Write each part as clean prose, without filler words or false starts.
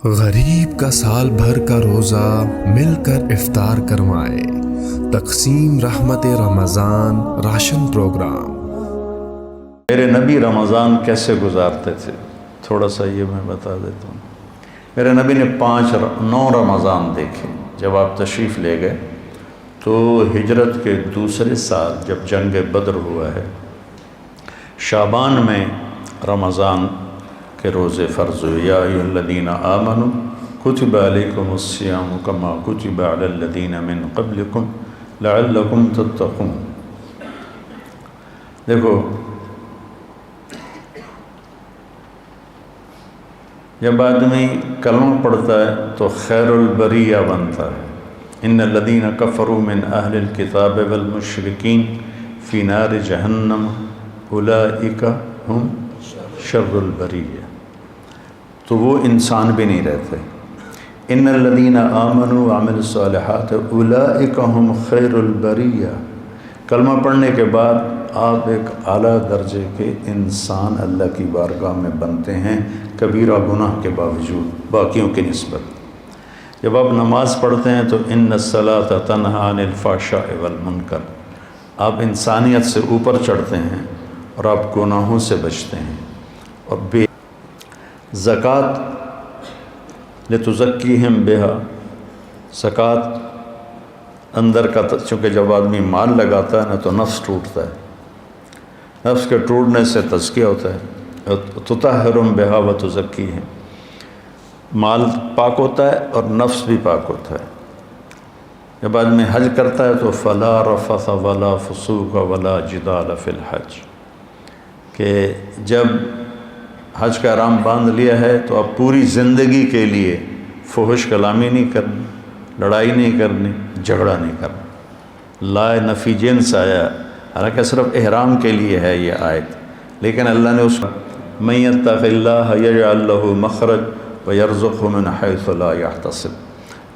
غریب کا سال بھر کا روزہ مل کر افطار کروائے۔ تقسیم رحمت رمضان راشن پروگرام۔ میرے نبی رمضان کیسے گزارتے تھے تھوڑا سا یہ میں بتا دیتا ہوں۔ میرے نبی نے 9 رمضان دیکھے۔ جب آپ تشریف لے گئے تو ہجرت کے دوسرے سال جب جنگ بدر ہوا ہے، شعبان میں رمضان کے روزے فرض ہوئے۔ یا ایھا الذین آمنوا کتب علیکم الصیام کما کتب علی الذین من قبلکم لعلکم تتقون۔ دیکھو، جب آدمی کلمہ پڑھتا ہے تو خیر البریہ بنتا ہے۔ ان الذین کفروا من اہل الکتاب والمشرکین فی نار جہنم اولئک ہم شر البریہ۔ تو وہ انسان بھی نہیں رہتے۔ ان الذین آمنوا وعملوا الصالحات اولئک ہم خیر البریہ۔ کلمہ پڑھنے کے بعد آپ ایک اعلیٰ درجے کے انسان اللہ کی بارگاہ میں بنتے ہیں، کبیرہ گناہ کے باوجود باقیوں کی نسبت۔ جب آپ نماز پڑھتے ہیں تو ان الصلاۃ تنہی عن الفحشاء والمنکر، آپ انسانیت سے اوپر چڑھتے ہیں اور آپ گناہوں سے بچتے ہیں۔ اور زکوٰۃ لتزکیہم بہا، زکوٰۃ اندر کا، چونکہ جب آدمی مال لگاتا ہے نا تو نفس ٹوٹتا ہے، نفس کے ٹوٹنے سے تزکیہ ہوتا ہے۔ تطہرہم بہا وتزکیہم، مال پاک ہوتا ہے اور نفس بھی پاک ہوتا ہے۔ جب آدمی حج کرتا ہے تو فلا رفث ولا فسوق ولا جدال فی الحج، کہ جب حج کا احرام باندھ لیا ہے تو اب پوری زندگی کے لیے فحش کلامی نہیں کرنی، لڑائی نہیں کرنی، جھگڑا نہیں کرنا۔ لا نفی جنس آیا، حالانکہ صرف احرام کے لیے ہے یہ آیت، لیکن اللہ نے اس من یتق اللہ یجعل لہ مخرج ویرزقہ من حیث لا یحتسب،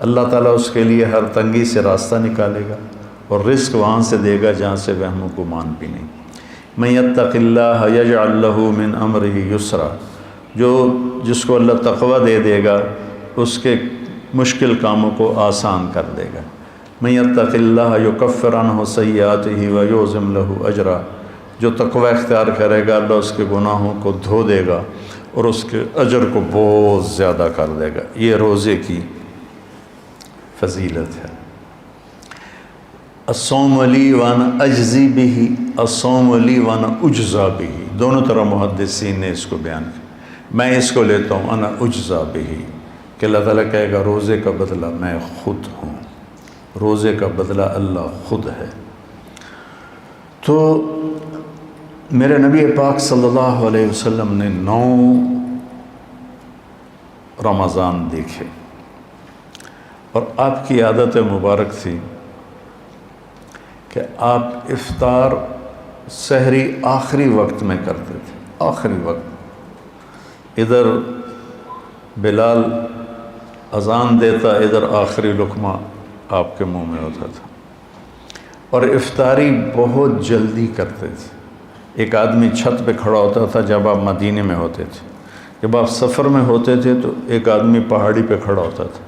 اللہ تعالیٰ اس کے لیے ہر تنگی سے راستہ نکالے گا اور رزق وہاں سے دے گا جہاں سے وہم و گمان بھی نہیں۔ من یتق اللہ یجعل لہ من امرہ یسرا، جس کو اللہ تقوی دے گا اس کے مشکل کاموں کو آسان کر دے گا۔ من یتق اللہ یکفر عنہ سیئاتہ ویعظم لہ اجرا، جو تقوی اختیار کرے گا اللہ اس کے گناہوں کو دھو دے گا اور اس کے اجر کو بہت زیادہ کر دے گا۔ یہ روزے کی فضیلت ہے۔ الصوم لی وانا اجزی بہ، الصوم لی وانا اجزا بہ، دونوں طرح محدثین نے اس کو بیان کیا۔ میں اس کو لیتا ہوں انا اجزا بہ، کہ اللہ تعالیٰ کہے گا روزے کا بدلہ میں خود ہوں، روزے کا بدلہ اللہ خود ہے۔ تو میرے نبی پاک صلی اللہ علیہ وسلم نے 9 رمضان دیکھے، اور آپ کی عادت مبارک تھی کہ آپ افطار سحری آخری وقت میں کرتے تھے، آخری وقت۔ ادھر بلال اذان دیتا، ادھر آخری لقمہ آپ کے منہ میں ہوتا تھا، اور افطاری بہت جلدی کرتے تھے۔ ایک آدمی چھت پہ کھڑا ہوتا تھا جب آپ مدینے میں ہوتے تھے، جب آپ سفر میں ہوتے تھے تو ایک آدمی پہاڑی پہ کھڑا ہوتا تھا،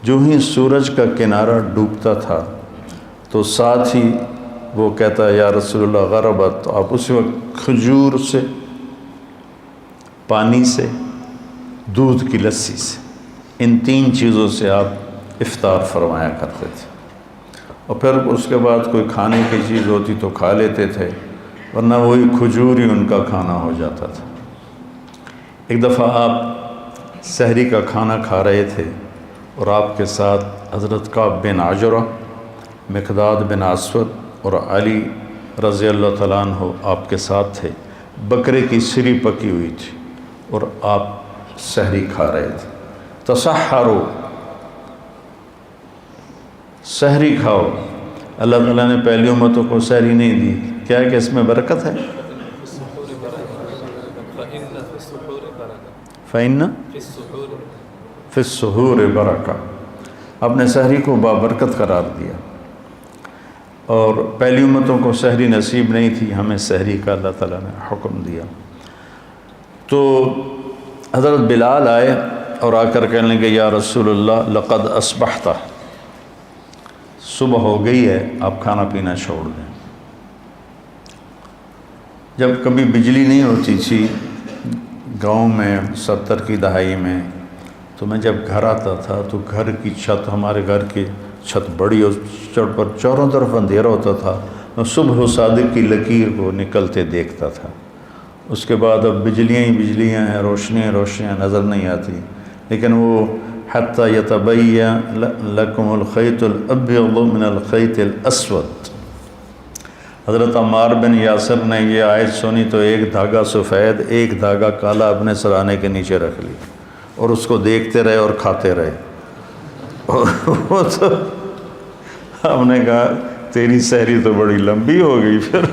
جو ہی سورج کا کنارہ ڈوبتا تھا تو ساتھ ہی وہ کہتا یا رسول اللہ غربت، تو آپ اسی وقت کھجور سے، پانی سے، دودھ کی لسی سے، ان 3 چیزوں سے آپ افطار فرمایا کرتے تھے۔ اور پھر اس کے بعد کوئی کھانے کی چیز ہوتی تو کھا لیتے تھے، ورنہ وہی کھجور ہی ان کا کھانا ہو جاتا تھا۔ ایک دفعہ آپ سحری کا کھانا کھا رہے تھے اور آپ کے ساتھ حضرت کعب بن عجرہ، مقداد بن اسود اور علی رضی اللہ تعالیٰ عنہ آپ کے ساتھ تھے۔ بکرے کی سری پکی ہوئی تھی اور آپ سحری کھا رہے تھے۔ تسحروا، سحری کھاؤ۔ اللہ تعالیٰ نے پہلی امتوں کو سحری نہیں دی، کیا ہے کہ اس میں برکت ہے؟ فَإِنَّ فِي السُّحُورِ برکہ، آپ نے سحری کو بابرکت قرار دیا، اور پہلی امتوں کو سحری نصیب نہیں تھی، ہمیں سحری کا اللہ تعالیٰ نے حکم دیا۔ تو حضرت بلال آئے اور آ کر کہنے لگے یا رسول اللہ لقد اصبحت، صبح ہو گئی ہے، آپ کھانا پینا چھوڑ دیں۔ جب کبھی بجلی نہیں ہوتی تھی گاؤں میں 70 کی دہائی میں، تو میں جب گھر آتا تھا تو گھر کی چھت، ہمارے گھر کی چھت بڑی، اس چھت پر چاروں طرف اندھیرا ہوتا تھا، میں صبح و صادق کی لکیر کو نکلتے دیکھتا تھا۔ اس کے بعد اب بجلیاں ہی بجلیاں ہیں، روشنیاں نظر نہیں آتی، لیکن وہ حتی یتبین لکم الخیط الابیض من الخیط الاسود، حضرت عمار بن یاسر نے یہ آیت سنی تو ایک دھاگا سفید ایک دھاگا کالا اپنے سرانے کے نیچے رکھ لی اور اس کو دیکھتے رہے اور کھاتے رہے۔ وہ تو ہم نے کہا تیری سحری تو بڑی لمبی ہو گئی، پھر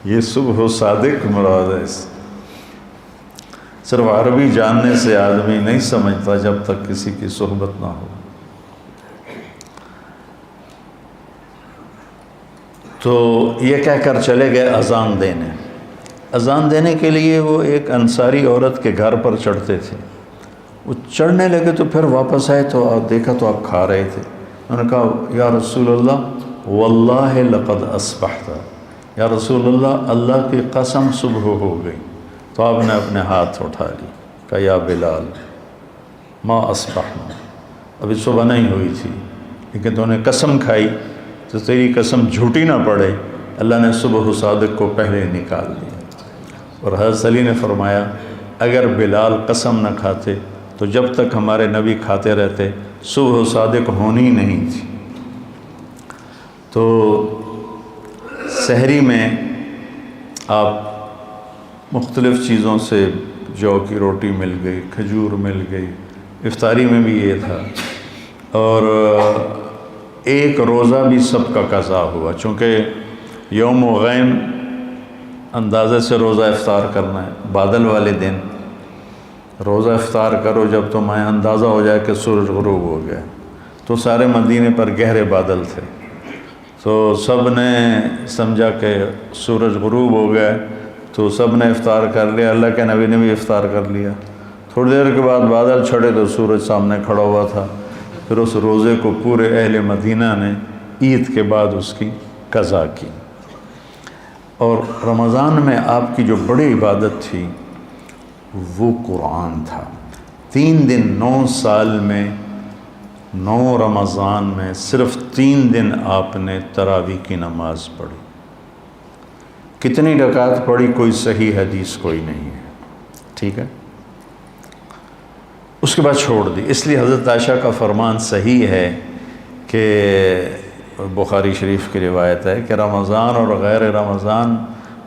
یہ صبح و صادق مراد ہے۔ صرف عربی جاننے سے آدمی نہیں سمجھتا جب تک کسی کی صحبت نہ ہو۔ تو یہ کہہ کر چلے گئے اذان دینے۔ اذان دینے کے لیے وہ ایک انصاری عورت کے گھر پر چڑھتے تھے، وہ چڑھنے لگے تو پھر واپس آئے تو دیکھا تو آپ کھا رہے تھے۔ انہوں نے کہا یا رسول اللہ واللہ لقد اصبحت، یا رسول اللہ اللہ کی قسم صبح ہو گئی۔ تو آپ نے اپنے ہاتھ اٹھا لی، کہا یا بلال ما اصبحنا، ابھی صبح نہیں ہوئی تھی لیکن تو نے قسم کھائی تو تیری قسم جھوٹی نہ پڑے، اللہ نے صبح و صادق کو پہلے نکال دیا۔ اور حضرت علی نے فرمایا اگر بلال قسم نہ کھاتے تو جب تک ہمارے نبی کھاتے رہتے صبح و صادق ہونی نہیں تھی۔ تو سحری میں آپ مختلف چیزوں سے، جو کی روٹی مل گئی، کھجور مل گئی، افطاری میں بھی یہ تھا، اور ایک روزہ بھی سب کا قضا ہوا، چونکہ یوم غیم اندازے سے روزہ افطار کرنا ہے، بادل والے دن روزہ افطار کرو جب تمہیں اندازہ ہو جائے کہ سورج غروب ہو گیا۔ تو سارے مدینے پر گہرے بادل تھے، تو سب نے سمجھا کہ سورج غروب ہو گیا، تو سب نے افطار کر لیا، اللہ کے نبی نے بھی افطار کر لیا۔ تھوڑی دیر کے بعد بادل چھڑے تو سورج سامنے کھڑا ہوا تھا، پھر اس روزے کو پورے اہل مدینہ نے عید کے بعد اس کی قضا کی۔ اور رمضان میں آپ کی جو بڑی عبادت تھی وہ قرآن تھا۔ 3 دن 9 سال میں 9 رمضان میں صرف 3 دن آپ نے تراویح کی نماز پڑھی۔ کتنی رکعت پڑھی کوئی صحیح حدیث کوئی نہیں ہے، ٹھیک ہے، اس کے بعد چھوڑ دی۔ اس لیے حضرت عائشہ کا فرمان صحیح ہے کہ بخاری شریف کی روایت ہے کہ رمضان اور غیر رمضان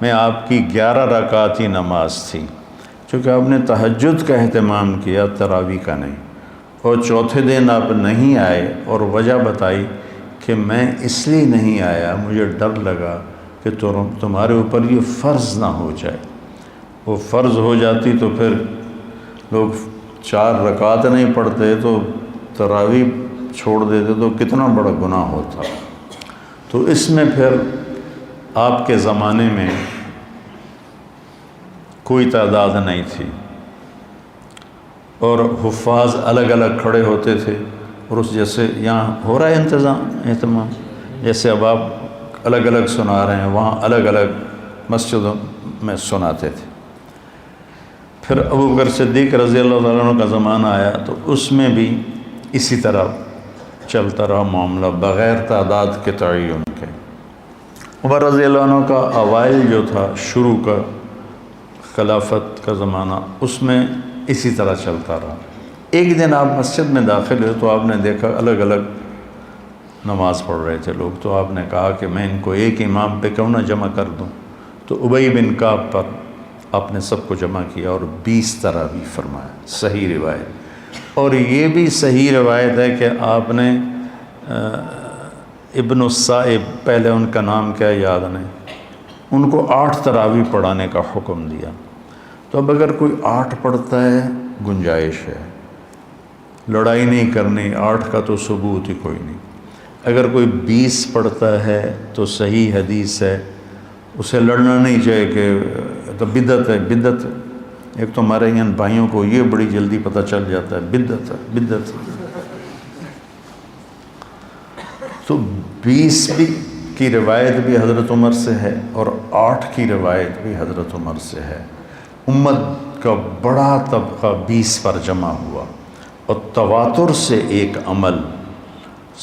میں آپ کی 11 رکعت ہی نماز تھی، چونکہ آپ نے تہجد کا اہتمام کیا، تراویح کا نہیں۔ اور چوتھے دن آپ نہیں آئے اور وجہ بتائی کہ میں اس لیے نہیں آیا، مجھے ڈر لگا کہ تمہارے اوپر یہ فرض نہ ہو جائے، وہ فرض ہو جاتی تو پھر لوگ 4 رکعت نہیں پڑھتے تو تراویح چھوڑ دیتے تو کتنا بڑا گناہ ہوتا۔ تو اس میں پھر آپ کے زمانے میں کوئی تعداد نہیں تھی، اور حفاظ الگ الگ کھڑے ہوتے تھے، اور اس جیسے یہاں ہو رہا ہے اہتمام، جیسے اب آپ الگ الگ سنا رہے ہیں، وہاں الگ الگ مسجدوں میں سناتے تھے۔ پھر ابوبکر صدیق رضی اللہ عنہ کا زمانہ آیا تو اس میں بھی اسی طرح چلتا رہا معاملہ بغیر تعداد کے تعین کے۔ عمر رضی اللہ عنہ کا اوائل جو تھا، شروع کا خلافت کا زمانہ، اس میں اسی طرح چلتا رہا۔ ایک دن آپ مسجد میں داخل ہوئے تو آپ نے دیکھا الگ الگ نماز پڑھ رہے تھے لوگ، تو آپ نے کہا کہ میں ان کو ایک امام پہ کیوں نہ جمع کر دوں، تو ابی بن کعب پر آپ نے سب کو جمع کیا اور 20 تراویح فرمایا، صحیح روایت۔ اور یہ بھی صحیح روایت ہے کہ آپ نے ابن الصائب، پہلے ان کا نام کیا یاد نہیں، ان کو 8 تراویح پڑھانے کا حکم دیا۔ تو اب اگر کوئی 8 پڑھتا ہے گنجائش ہے، لڑائی نہیں کرنی، 8 کا تو ثبوت ہی کوئی نہیں۔ اگر کوئی 20 پڑھتا ہے تو صحیح حدیث ہے، اسے لڑنا نہیں چاہیے کہ تو بدعت ہے، بدعت ایک تو ہمارے یہاں بھائیوں کو یہ بڑی جلدی پتہ چل جاتا ہے بدعت ہے بدعت ہے۔ تو 20 کی روایت بھی حضرت عمر سے ہے اور 8 کی روایت بھی حضرت عمر سے ہے۔ امت کا بڑا طبقہ 20 پر جمع ہوا، اور تواتر سے ایک عمل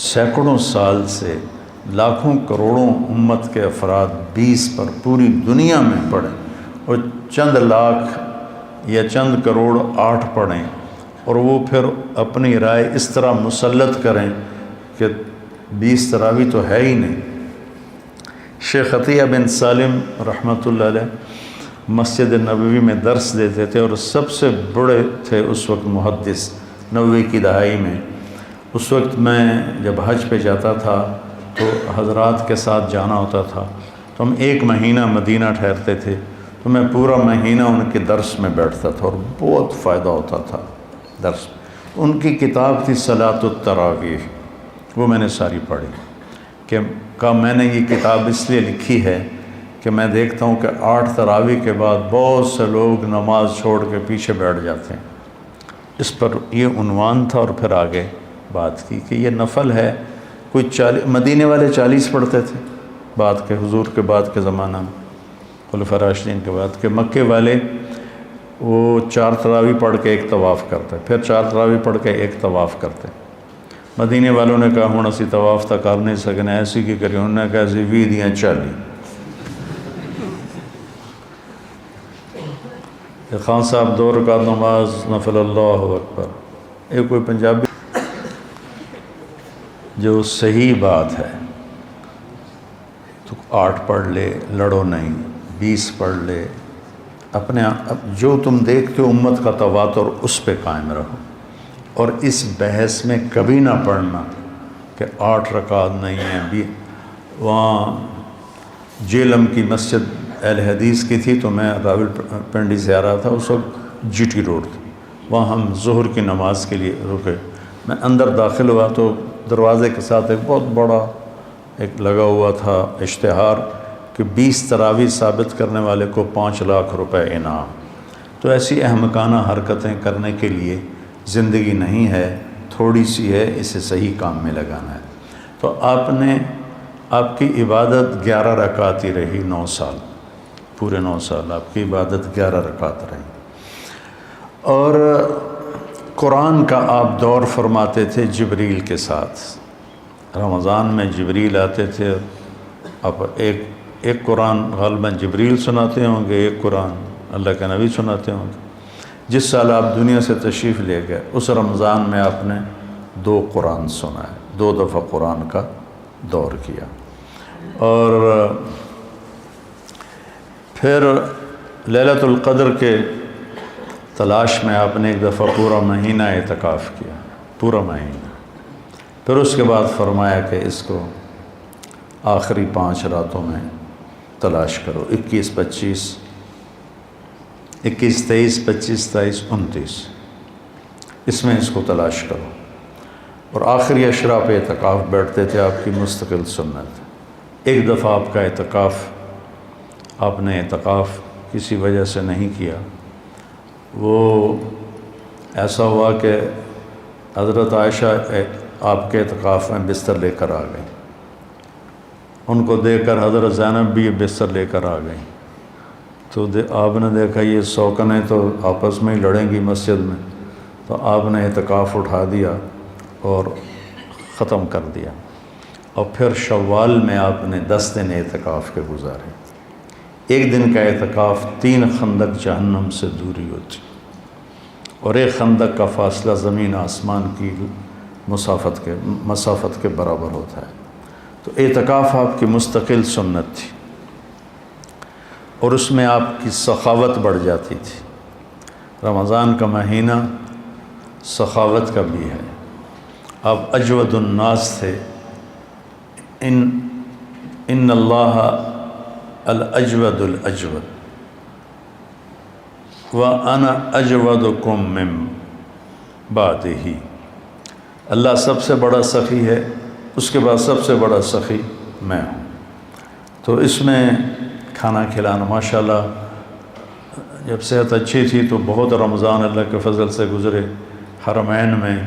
سینکڑوں سال سے لاکھوں کروڑوں امت کے افراد 20 پر پوری دنیا میں پڑھیں، اور چند لاکھ یا چند کروڑ 8 پڑھیں، اور وہ پھر اپنی رائے اس طرح مسلط کریں کہ 20 تراویح تو ہے ہی نہیں۔ شیخ عطیہ بن سالم رحمۃ اللہ علیہ مسجد نبوی میں درس دیتے تھے، اور سب سے بڑے تھے اس وقت محدث 90 کی دہائی میں۔ اس وقت میں جب حج پہ جاتا تھا تو حضرات کے ساتھ جانا ہوتا تھا، تو ہم 1 مہینہ مدینہ ٹھہرتے تھے، تو میں پورا مہینہ ان کے درس میں بیٹھتا تھا اور بہت فائدہ ہوتا تھا درس۔ ان کی کتاب تھی صلاۃ التراویح، وہ میں نے ساری پڑھی کہ میں نے یہ کتاب اس لیے لکھی ہے کہ میں دیکھتا ہوں کہ 8 تراویح کے بعد بہت سے لوگ نماز چھوڑ کے پیچھے بیٹھ جاتے ہیں۔ اس پر یہ عنوان تھا، اور پھر آگے بات کی کہ یہ نفل ہے۔ کوئی مدینے والے 40 پڑھتے تھے بعد کے، حضور کے بعد کے زمانہ میں، خلفاء راشدین کے بعد کے۔ مکے والے وہ 4 تراویح پڑھ کے 1 طواف کرتے، پھر 4 تراویح پڑھ کے 1 طواف کرتے۔ مدینے والوں نے کہا ہوں اسی طواف تک کر نہیں سکنے، ایسی کی کری، انہوں نے کہا ایسی 20 دیاں 40۔ خان صاحب 2 رکعت نماز نفل، اللہ اکبر۔ ایک کوئی پنجابی جو صحیح بات ہے تو 8 پڑھ لے، لڑو نہیں، 20 پڑھ لے، اپنے جو تم دیکھتے ہو امت کا تواتر اس پہ قائم رہو، اور اس بحث میں کبھی نہ پڑھنا کہ 8 رکعت نہیں ہیں۔ وہاں جیلم کی مسجد اہل حدیث کی تھی، تو میں راول پنڈی سے آ رہا تھا، اس وقت جی ٹی روڈ تھی، وہاں ہم ظہر کی نماز کے لیے رکے۔ میں اندر داخل ہوا تو دروازے کے ساتھ ایک بہت بڑا ایک لگا ہوا تھا اشتہار کہ 20 تراویح ثابت کرنے والے کو 5 لاکھ روپے انعام۔ تو ایسی احمقانہ حرکتیں کرنے کے لیے زندگی نہیں ہے، تھوڑی سی ہے، اسے صحیح کام میں لگانا ہے۔ تو آپ کی عبادت 11 رکعت ہی رہی 9 سال، پورے 9 سال آپ کی عبادت 11 رکعت رہی۔ اور قرآن کا آپ دور فرماتے تھے جبریل کے ساتھ۔ رمضان میں جبریل آتے تھے، اب ایک قرآن غالباً جبریل سناتے ہوں گے، ایک قرآن اللہ کے نبی سناتے ہوں گے۔ جس سال آپ دنیا سے تشریف لے گئے اس رمضان میں آپ نے 2 قرآن سنا ہے، 2 دفعہ قرآن کا دور کیا۔ اور پھر لیلۃ القدر کے تلاش میں آپ نے ایک دفعہ پورا مہینہ اعتکاف کیا، پورا مہینہ۔ پھر اس کے بعد فرمایا کہ اس کو آخری 5 راتوں میں تلاش کرو، 21، 25، 21، 23، 25، 27، 29، اس میں اس کو تلاش کرو۔ اور آخری اشرا پہ اعتکاف بیٹھتے تھے، آپ کی مستقل سنت۔ ایک دفعہ آپ کا اعتکاف، آپ نے اعتکاف کسی وجہ سے نہیں کیا، وہ ایسا ہوا کہ حضرت عائشہ آپ کے اعتکاف میں بستر لے کر آ گئیں۔ ان کو دیکھ کر حضرت زینب بھی یہ بستر لے کر آ گئیں، تو آپ نے دیکھا یہ سوکنیں تو آپس میں ہی لڑیں گی مسجد میں، تو آپ نے اعتکاف اٹھا دیا اور ختم کر دیا۔ اور پھر شوال میں آپ نے 10 دن اعتکاف کے گزارے۔ ایک دن کا اعتکاف 3 خندق جہنم سے دوری ہوتی، اور ایک خندق کا فاصلہ زمین آسمان کی مسافت کے برابر ہوتا ہے۔ تو اعتکاف آپ کی مستقل سنت تھی، اور اس میں آپ کی سخاوت بڑھ جاتی تھی۔ رمضان کا مہینہ سخاوت کا بھی ہے۔ آپ اجود الناس تھے، ان اللہ الاجود الاجود وانا اجودکم من بعدہ۔ اللہ سب سے بڑا سخی ہے، اس کے بعد سب سے بڑا سخی میں ہوں۔ تو اس میں کھانا کھلانا، ماشاءاللہ جب صحت اچھی تھی تو بہت رمضان اللہ کے فضل سے گزرے حرمین میں،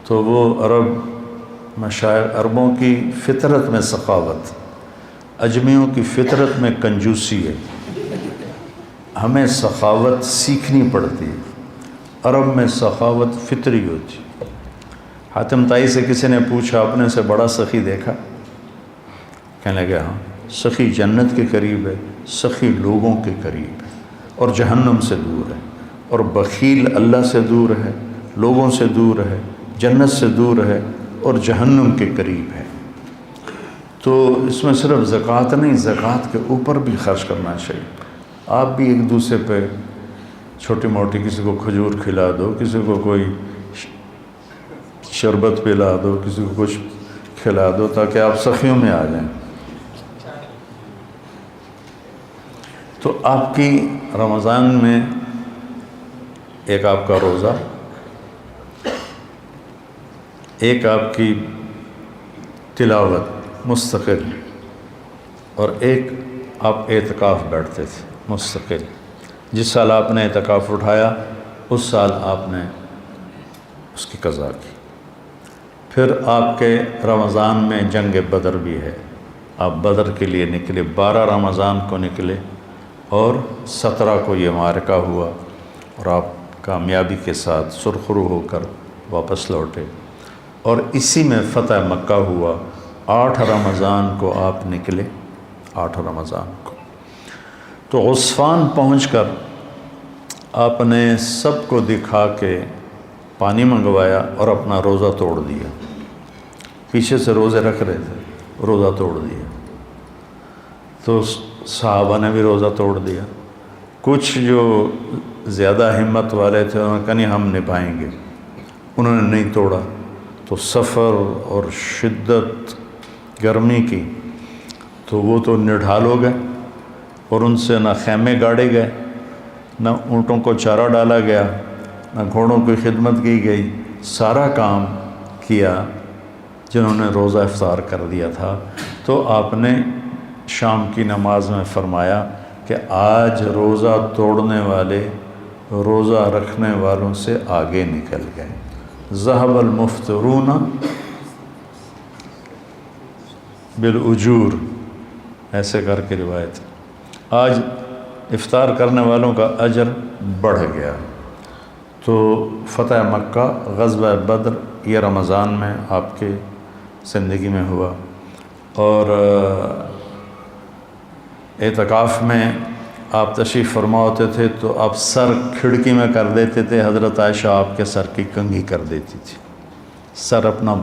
تو وہ عربوں کی فطرت میں سخاوت، اجمیوں کی فطرت میں کنجوسی ہے، ہمیں سخاوت سیکھنی پڑتی ہے، عرب میں سخاوت فطری ہوتی. حاتم طائی سے کسی نے پوچھا اپنے سے بڑا سخی دیکھا؟ کہنے لگے ہاں، سخی جنت کے قریب ہے، سخی لوگوں کے قریب ہے اور جہنم سے دور ہے، اور بخیل اللہ سے دور ہے، لوگوں سے دور ہے، جنت سے دور ہے اور جہنم کے قریب ہے. تو اس میں صرف زکوٰۃ نہیں، زکوٰۃ کے اوپر بھی خرچ کرنا چاہیے. آپ بھی ایک دوسرے پہ چھوٹی موٹی، کسی کو کھجور کھلا دو، کسی کو کوئی شربت پلا دو، کسی کو کچھ کھلا دو، تاکہ آپ سخیوں میں آ جائیں. تو آپ کی رمضان میں ایک آپ کا روزہ، ایک آپ کی تلاوت مستقل، اور ایک آپ اعتکاف بیٹھتے تھے مستقل. جس سال آپ نے اعتکاف اٹھایا اس سال آپ نے اس کی قضا کی. پھر آپ کے رمضان میں جنگ بدر بھی ہے، آپ بدر کے لیے نکلے، 12 رمضان کو نکلے اور 17 کو یہ معرکہ ہوا اور آپ کامیابی کے ساتھ سرخرو ہو کر واپس لوٹے. اور اسی میں فتح مکہ ہوا. 8 رمضان کو آپ نکلے، 8 رمضان کو. تو عصفان پہنچ کر آپ نے سب کو دکھا کے پانی منگوایا اور اپنا روزہ توڑ دیا. پیچھے سے روزے رکھ رہے تھے، روزہ توڑ دیا. تو صحابہ نے بھی روزہ توڑ دیا. کچھ جو زیادہ ہمت والے تھے انہوں نے کہا نہیں ہم نبھائیں گے، انہوں نے نہیں توڑا. تو سفر اور شدت گرمی کی، تو وہ تو نڈھال ہو گئے، اور ان سے نہ خیمے گاڑے گئے، نہ اونٹوں کو چارہ ڈالا گیا، نہ گھوڑوں کی خدمت کی گئی. سارا کام کیا جنہوں نے روزہ افطار کر دیا تھا. تو آپ نے شام کی نماز میں فرمایا کہ آج روزہ توڑنے والے روزہ رکھنے والوں سے آگے نکل گئے. ذہب المفطرون بالاجور، ایسے کر کے روایت. آج افطار کرنے والوں کا اجر بڑھ گیا. تو فتح مکہ، غزوہ بدر، یہ رمضان میں آپ کے زندگی میں ہوا. اور اعتکاف میں آپ تشریف فرما ہوتے تھے تو آپ سر کھڑکی میں کر دیتے تھے. حضرت عائشہ آپ کے سر کی کنگھی کر دیتی تھی، سر اپنا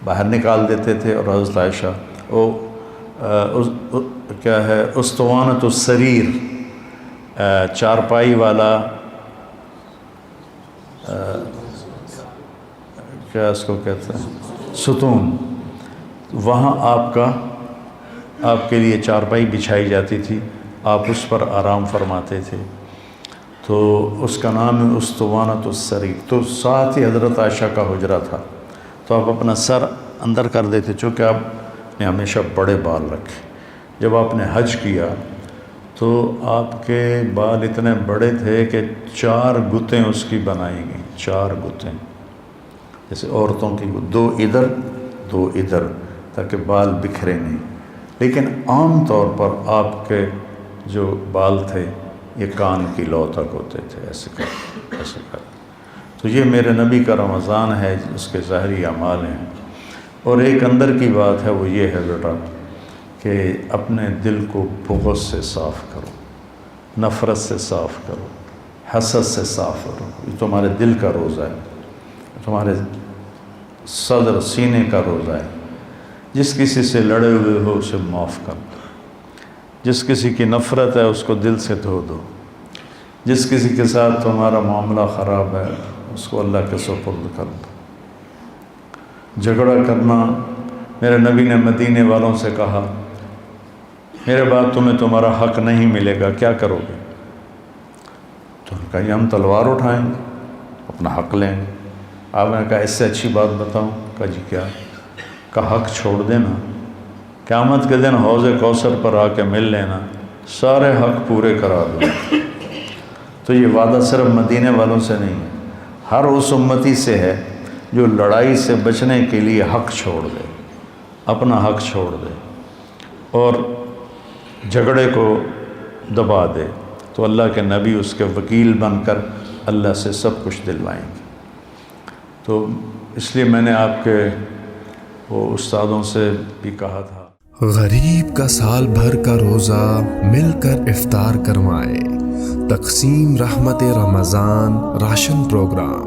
باہر نکال دیتے تھے. اور حضرت عائشہ کیا ہے، اسطوانۃ السریر، چارپائی والا، کیا اس کو کہتے ہیں، ستون، وہاں آپ کے لیے چارپائی بچھائی جاتی تھی، آپ اس پر آرام فرماتے تھے. تو اس کا نام ہے اسطوانۃ السریر. تو ساتھ ہی حضرت عائشہ کا حجرہ تھا. تو آپ اپنا سر اندر کر دیتے، چونکہ آپ نے ہمیشہ بڑے بال رکھے. جب آپ نے حج کیا تو آپ کے بال اتنے بڑے تھے کہ 4 گتیں اس کی بنائی گئیں، 4 گتیں، جیسے عورتوں کی 2 ادھر 2 ادھر، تاکہ بال بکھرے نہیں. لیکن عام طور پر آپ کے جو بال تھے یہ کان کی لو تک ہوتے تھے، ایسے کر. تو یہ میرے نبی کا رمضان ہے، اس کے ظاہری اعمال ہیں. اور ایک اندر کی بات ہے، وہ یہ ہے بیٹا کہ اپنے دل کو بغض سے صاف کرو، نفرت سے صاف کرو، حسد سے صاف کرو. یہ تمہارے دل کا روزہ ہے، تمہارے صدر سینے کا روزہ ہے. جس کسی سے لڑے ہوئے ہو اسے معاف کر دو، جس کسی کی نفرت ہے اس کو دل سے دھو دو، جس کسی کے ساتھ تمہارا معاملہ خراب ہے اس کو اللہ کے سپرد کر دو. جھگڑا کرنا، میرے نبی نے مدینے والوں سے کہا میرے بعد تمہیں تمہارا حق نہیں ملے گا، کیا کرو گے؟ تو انہوں نے کہا ہم تلوار اٹھائیں گے، اپنا حق لیں گے. آپ نے کہا اس سے اچھی بات بتاؤں؟ کہا جی کیا؟ کہا حق چھوڑ دینا، قیامت کے دن حوض کوثر پر آ کے مل لینا، سارے حق پورے کرا دوں. تو یہ وعدہ صرف مدینے والوں سے نہیں ہے، ہر اس امتی سے ہے جو لڑائی سے بچنے کے لیے حق چھوڑ دے، اپنا حق چھوڑ دے اور جھگڑے کو دبا دے، تو اللہ کے نبی اس کے وکیل بن کر اللہ سے سب کچھ دلوائیں گے۔ تو اس لیے میں نے آپ کے وہ استادوں سے بھی کہا تھا، غریب کا سال بھر کا روزہ مل کر افطار کروائے۔ تقسیم رحمت رمضان راشن پروگرام